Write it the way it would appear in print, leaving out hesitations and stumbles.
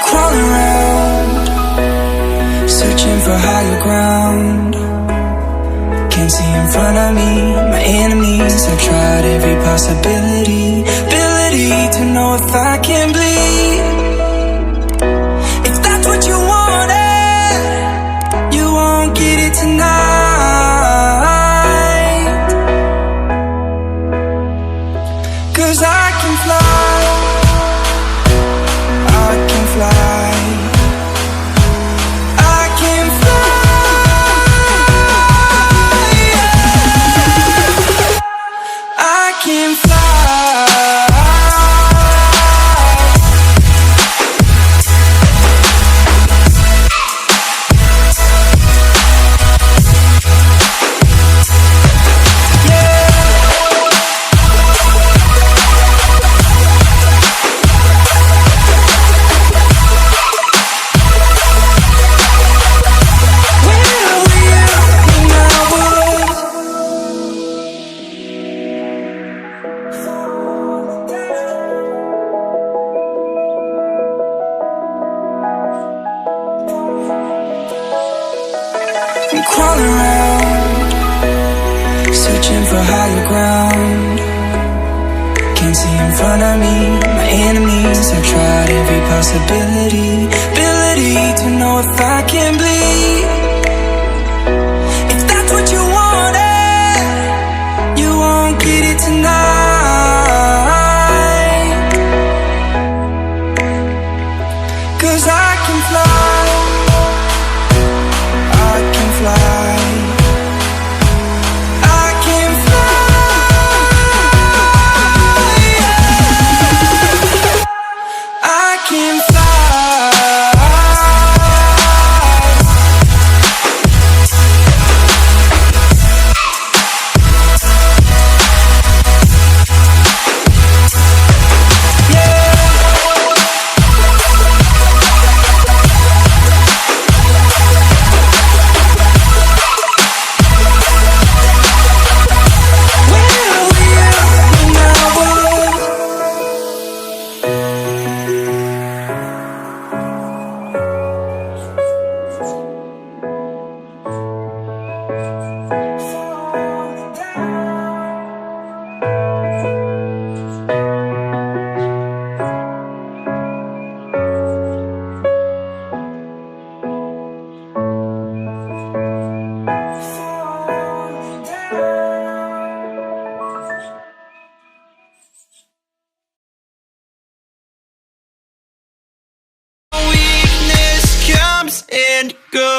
crawling around, searching for higher ground. Can't see in front of me, my enemies. I've tried every possibility, ability to know if I can bleed. If that's what you wanted, you won't get it tonight. 'Cause I can fly, I can fly, I can fly, yeah. I can fly. Crawling around, searching for higher ground. Can't see in front of me, my enemies. I've tried every possibility, ability to know if I can bleed. If that's what you wanted, you won't get it tonight. 'Cause I can fly, I can fly, I can fly, yeah. I can fly. And go.